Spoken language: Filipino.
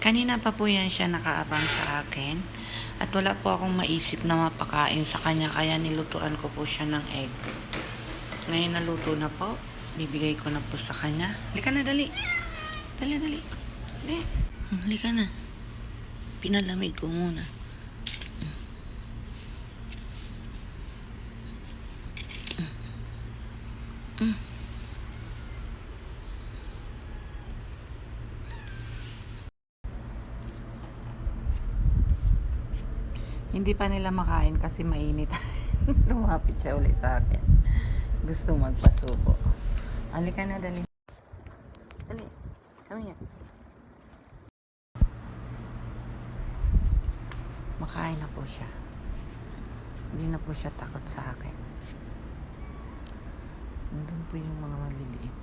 Kanina pa po yan siya nakaabang sa akin. At wala po akong maisip na mapakain sa kanya, kaya nilutuan ko po siya ng egg. Ngayon naluto na po. Bibigay ko na po sa kanya. Halika na, dali. Dali, dali. Dali. Halika na. Pinalamig ko muna. Hindi pa nila makain kasi mainit. Lumapit siya ulit sa akin. Gusto magpasubo. Halika na, dali. Dali. Come here. Makain na po siya. Hindi na po siya takot sa akin. Nandun po yung mga maliliit.